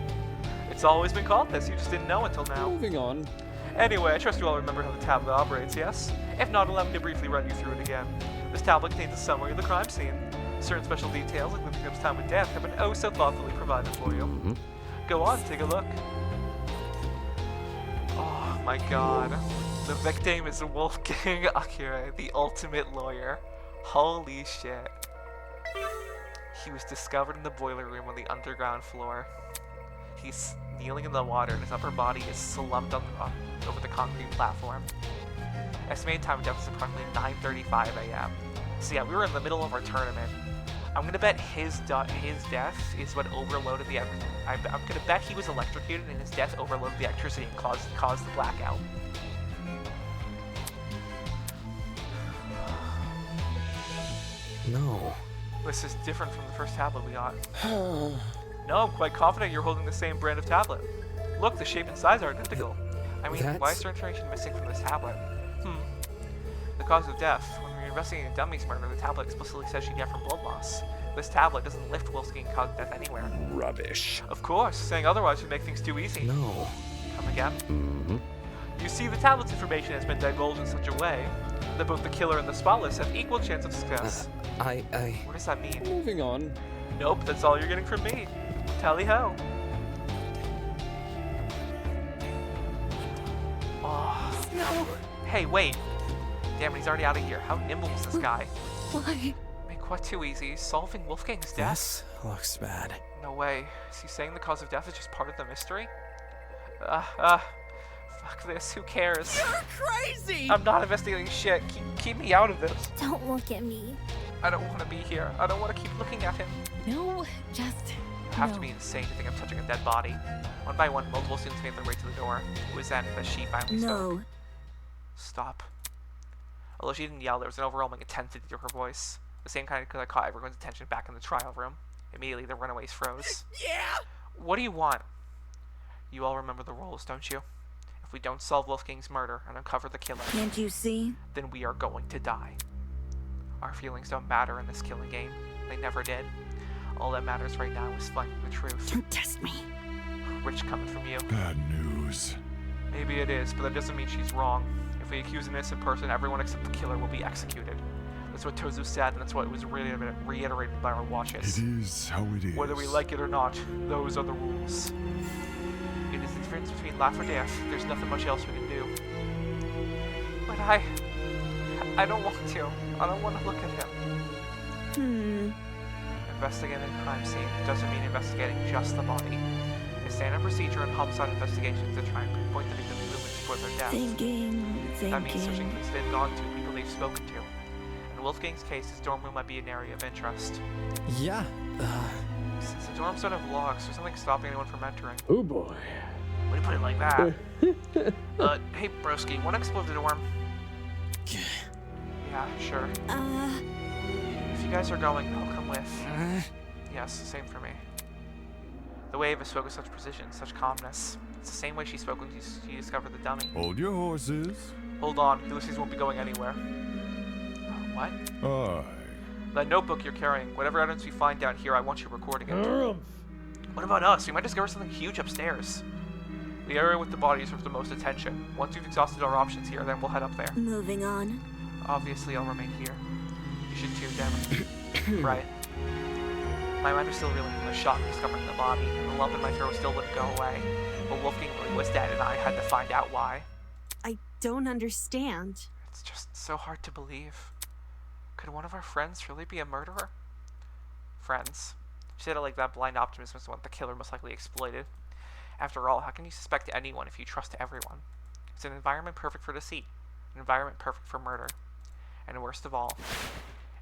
[SPEAKER 1] It's always been called this, you just didn't know until now.
[SPEAKER 8] Moving on.
[SPEAKER 1] Anyway, I trust you all remember how the tablet operates, yes? If not, allow me to briefly run you through it again. This tablet contains a summary of the crime scene. Certain special details, like the victim's time of death, have been oh so thoughtfully provided for you. Go on, take a look. Oh my god. The victim is Wolfgang Akira, the ultimate lawyer. Holy shit. He was discovered in the boiler room on the underground floor. He's kneeling in the water and his upper body is slumped over the concrete platform. Estimated time of death is approximately 9:35 a.m. So yeah, we were in the middle of our tournament. I'm gonna bet his death is what overloaded the... I'm gonna bet he was electrocuted and his death overloaded the electricity and caused the blackout.
[SPEAKER 2] No.
[SPEAKER 1] This is different from the first tablet we got. No, I'm quite confident you're holding the same brand of tablet. Look, the shape and size are identical. I mean, why is there information missing from this tablet? The cause of death. When we were investigating Dummy's murder, the tablet explicitly says she died from blood loss. This tablet doesn't lift Wolfgang cause of death anywhere.
[SPEAKER 6] Rubbish.
[SPEAKER 1] Of course, saying otherwise would make things too easy.
[SPEAKER 2] No.
[SPEAKER 1] Come again? You see, the tablet's information has been divulged in such a way that both the killer and the spotless have equal chance of success. What does that mean?
[SPEAKER 8] Moving on.
[SPEAKER 1] Nope, that's all you're getting from me. Tally-ho. Oh.
[SPEAKER 7] No.
[SPEAKER 1] Hey, wait. Damn it, he's already out of here. How nimble was this guy?
[SPEAKER 3] Why?
[SPEAKER 1] Make what too easy? Solving Wolfgang's death?
[SPEAKER 2] This looks bad.
[SPEAKER 1] No way. Is he saying the cause of death is just part of the mystery? Fuck this. Who cares?
[SPEAKER 7] You're crazy!
[SPEAKER 1] I'm not investigating shit. Keep me out of this.
[SPEAKER 3] Don't look at me.
[SPEAKER 1] I don't want to be here. I don't want to keep looking at him.
[SPEAKER 3] No, just.
[SPEAKER 1] I have to be insane to think I'm touching a dead body. One by one, multiple students made their way to the door. It was then that she finally spoke. Stop. Although she didn't yell, there was an overwhelming intensity to her voice. The same kind that caught everyone's attention back in the trial room. Immediately, the runaways froze.
[SPEAKER 7] Yeah!
[SPEAKER 1] What do you want? You all remember the rules, don't you? If we don't solve Wolfgang's murder and uncover the killer,
[SPEAKER 3] Can't you see?
[SPEAKER 1] then we are going to die. Our feelings don't matter in this killing game. They never did. All that matters right now is finding the truth.
[SPEAKER 3] Don't test me.
[SPEAKER 1] Rich coming from you.
[SPEAKER 4] Bad news.
[SPEAKER 1] Maybe it is, but that doesn't mean she's wrong. If we accuse an innocent person, everyone except the killer will be executed. That's what Tozu said, and that's what was reiterated by our watches.
[SPEAKER 4] It is how it is.
[SPEAKER 1] Whether we like it or not, those are the rules. It is the difference between life or death. There's nothing much else we can do. But I don't want to. I don't want to look at him. Investigating a crime scene doesn't mean investigating just the body. It's standard procedure in homicide investigations to try and pinpoint the victim's movements before their death. That means searching places they've gone to, people they've spoken to. In Wolfgang's case, his dorm room might be an area of interest.
[SPEAKER 2] Yeah.
[SPEAKER 1] Since the dorms don't have locks, there's nothing stopping anyone from entering.
[SPEAKER 8] Oh boy.
[SPEAKER 1] Way to put it like that. Hey broski, wanna explore the dorm? Yeah, sure. If you guys are going, I'll come with. Yes, same for me. The way Ava spoke with such precision, such calmness. It's the same way she spoke when she discovered the dummy.
[SPEAKER 4] Hold your horses.
[SPEAKER 1] Hold on, Ulysses won't be going anywhere. What?
[SPEAKER 4] Aye.
[SPEAKER 1] That notebook you're carrying, whatever evidence we find down here, I want you recording it. What about us? We might discover something huge upstairs. The area with the body deserves the most attention. Once we've exhausted our options here, then we'll head up there.
[SPEAKER 3] Moving on.
[SPEAKER 1] Obviously, I'll remain here. You should too, Devin. Right. My mind was still reeling from the shock of discovering the body, and the lump in my throat still wouldn't go away. But Wolfgang really was dead, and I had to find out why.
[SPEAKER 10] I don't understand.
[SPEAKER 1] It's just so hard to believe. Could one of our friends really be a murderer? Friends. She said it like that blind optimism is what the killer most likely exploited. After all, how can you suspect anyone if you trust everyone? It's an environment perfect for deceit, an environment perfect for murder, and worst of all,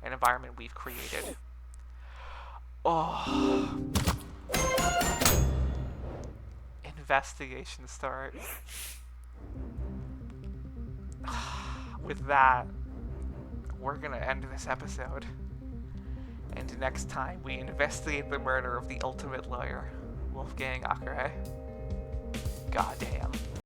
[SPEAKER 1] an environment we've created. Oh. Investigation start. With that, we're gonna end this episode. And next time, we investigate the murder of the ultimate lawyer, Wolfgang Akare. Goddamn.